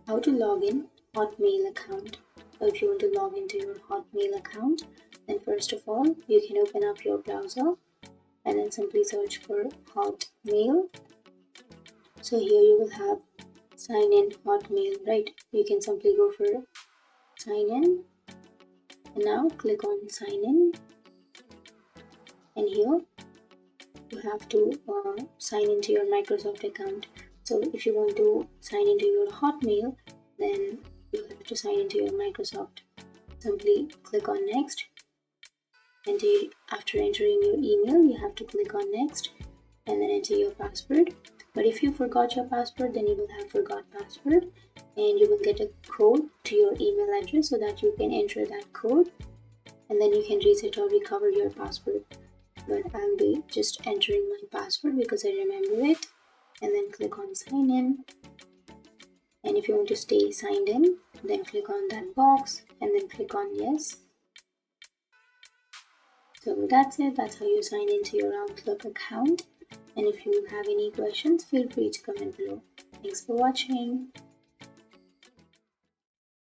how to log in Hotmail account. So if you want to log into your Hotmail account, then first of all, you can open up your browser and then simply search for Hotmail. So here you will have sign in Hotmail, right? You can simply go for sign in and now click on sign in, and here you have to sign into your Microsoft account. So if you want to sign into your Hotmail, then you have to sign into your Microsoft. Simply click on next, and after entering your email, you have to click on next and then enter your password. But if you forgot your password, then you will have forgot password, and you will get a code to your email address so that you can enter that code, and then you can reset or recover your password. But I'll be just entering my password because I remember it, and then click on sign in. And if you want to stay signed in, then click on that box and then click on yes. So that's it. That's how you sign into your Outlook account. And if you have any questions, feel free to comment below. Thanks for watching.